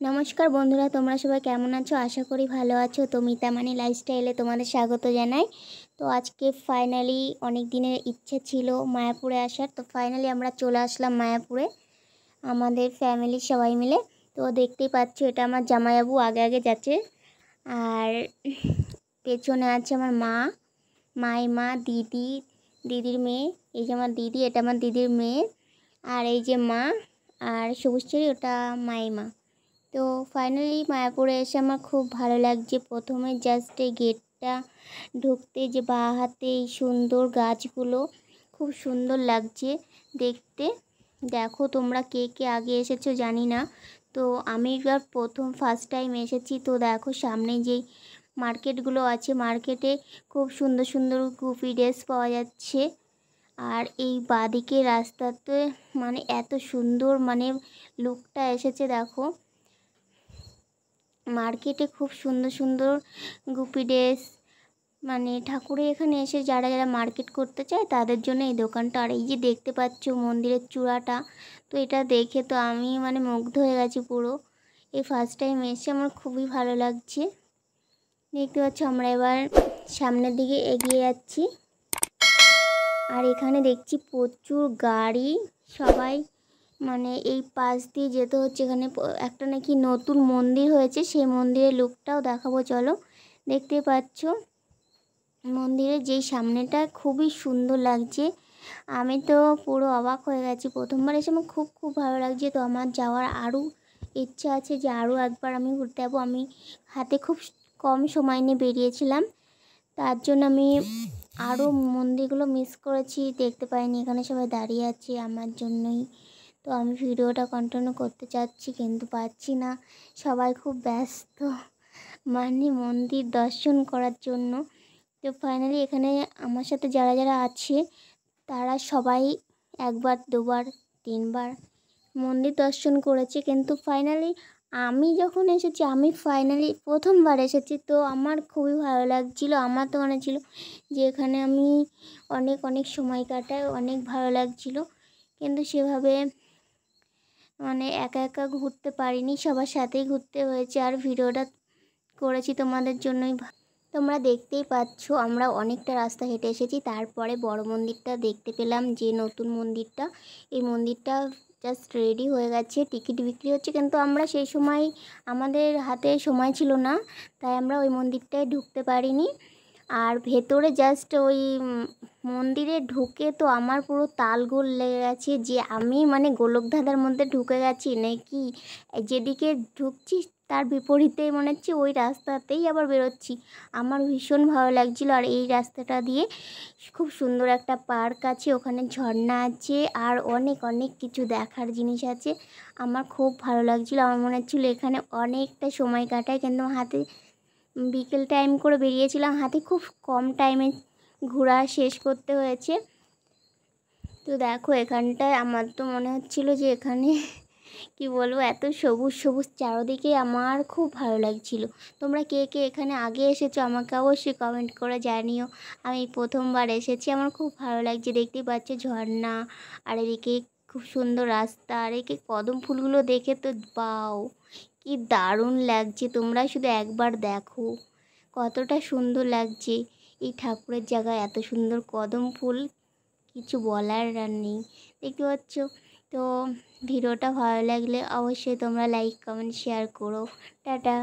नमस्कार बंधुरा তোমরা সবাই কেমন আছো আশা করি ভালো আছো। তো মিতামানি লাইফস্টাইলে তোমাদের স্বাগত জানাই। তো আজকে ফাইনালি অনেক দিনের ইচ্ছে ছিল মায়াপুরে আসার। তো ফাইনালি আমরা চলে আসলাম মায়াপুরে আমাদের ফ্যামিলি সবাই মিলে। তো দেখতেই পাচ্ছো এটা আমার জামাইবাবু আগে আগে যাচ্ছে আর পেছনে আছে আমার মা, মাইমা, দিদি, দিদির মেয়ে। এই যে আমার দিদি, এটা আমার দিদির মেয়ে। আর এই যে মা আর সবুজচুরি ওটা মাইমা। তো ফাইনালি মায়াপুরে এসে আমার খুব ভালো লাগছে। প্রথমে জাস্ট এই গেটটা ঢুকতে যে বাঁ হাতে এই সুন্দর গাছগুলো খুব সুন্দর লাগছে দেখতে। দেখো তোমরা কে কে আগে এসেছো জানি না। তো আমি এবার প্রথম ফার্স্ট টাইম এসেছি। তো দেখো সামনে যেই মার্কেটগুলো আছে, মার্কেটে খুব সুন্দর সুন্দর গুপি ড্রেস পাওয়া যাচ্ছে। আর এই বাঁদিকে রাস্তাতে মানে এত সুন্দর মানে লুকটা এসেছে দেখো। মার্কেটে খুব সুন্দর সুন্দর গুপি ড্রেস মানে ঠাকুরের এখানে এসে যারা যারা মার্কেট করতে চায় তাদের জন্য এই দোকানটা। আর এই যে দেখতে পাচ্ছ মন্দিরের চূড়াটা, তো এটা দেখে তো আমি মানে মুগ্ধ হয়ে গেছি পুরো। এই ফার্স্ট টাইম এসে আমার খুবই ভালো লাগছে। দেখতে পাচ্ছ আমরা এবার সামনের দিকে এগিয়ে যাচ্ছি। আর এখানে দেখছি প্রচুর গাড়ি, সবাই মানে এই পাশ দিয়ে যেতে হচ্ছে। এখানে একটা নাকি নতুন মন্দির হয়েছে, সেই মন্দিরের লুকটাও দেখাবো চলো। দেখতে পাচ্ছ মন্দিরের যেই সামনেটা খুবই সুন্দর লাগছে। আমি তো পুরো অবাক হয়ে গেছি, প্রথমবার এসে আমার খুব খুব ভালো লাগছে। তো আমার যাওয়ার আরও ইচ্ছা আছে যে আরও একবার আমি ঘুরতে যাবো। আমি হাতে খুব কম সময় নিয়ে বেরিয়েছিলাম, তার জন্য আমি আরও মন্দিরগুলো মিস করেছি, দেখতে পাইনি। এখানে সবাই দাঁড়িয়ে আছে আমার জন্যই। তো আমি ভিডিওটা কন্টিনিউ করতে চাচ্ছি কিন্তু পাচ্ছি না, সবাই খুব ব্যস্ত মানে মন্দির দর্শন করার জন্য। তো ফাইনালি এখানে আমার সাথে যারা যারা আছে তারা সবাই একবার দুবার তিনবার মন্দির দর্শন করেছে। কিন্তু ফাইনালি আমি যখন এসেছি, আমি ফাইনালি প্রথমবার এসেছি, তো আমার খুবই ভালো লাগছিলো। আমার তো মনে ছিল যে এখানে আমি অনেক অনেক সময় কাটাই, অনেক ভালো লাগছিলো। কিন্তু সেভাবে মানে একা একা ঘুরতে পারিনি, সবার সাথেই ঘুরতে হয়েছে। আর ভিডিওটা করেছি তোমাদের জন্যই। তোমরা দেখতেই পাচ্ছ আমরা অনেকটা রাস্তা হেঁটে এসেছি, তারপরে বড় মন্দিরটা দেখতে পেলাম, যে নতুন মন্দিরটা। এই মন্দিরটা জাস্ট রেডি হয়ে গেছে, টিকিট বিক্রি হচ্ছে, কিন্তু আমরা সেই সময় আমাদের হাতে সময় ছিল না, তাই আমরা ওই মন্দিরটায় ঢুকতে পারিনি। আর ভেতরে জাস্ট ওই মন্দিরে ঢুকে তো আমার পুরো তালগোল লেগে গেছে যে আমি মানে গোলকধাঁধার মধ্যে ঢুকে গেছি নাকি। যেদিকে ঢুকছি তার বিপরীতেই মনে হচ্ছে ওই রাস্তাতেই আবার বেরোচ্ছি। আমার ভীষণ ভালো লাগছিলো। আর এই রাস্তাটা দিয়ে খুব সুন্দর একটা পার্ক আছে, ওখানে ঝর্ণা আছে আর অনেক অনেক কিছু দেখার জিনিস আছে। আমার খুব ভালো লাগছিলো, আমার মনে হচ্ছিলো এখানে অনেকটা সময় কাটায়, কিন্তু হাতে বিকেল টাইম করে বেরিয়েছিলাম, হাতে খুব কম টাইমে ঘোরা শেষ করতে হয়েছে। তো দেখো এখানটায় আমার তো মনে হচ্ছিলো যে এখানে কি বলবো, এত সবুজ সবুজ চারদিকে, আমার খুব ভালো লাগছিল। তোমরা কে কে এখানে আগে এসেছো আমাকে অবশ্যই কমেন্ট করে জানিও। আমি প্রথমবার এসেছি, আমার খুব ভালো লাগছে। দেখতেই পাচ্ছ ঝর্ণা, আর এদিকে খুব সুন্দর রাস্তা, আর এদিকে কদম ফুলগুলো দেখে তো বাও কি দারুণ লাগছে। তোমরা শুধু একবার দেখো কতটা সুন্দর লাগছে। এই ঠাকুরের জায়গায় এত সুন্দর কদম ফুল, কিছু বলার আর নেই। দেখতে পাচ্ছ। তো ভিডিওটা ভালো লাগলে অবশ্যই তোমরা লাইক কমেন্ট শেয়ার করো। টাটা।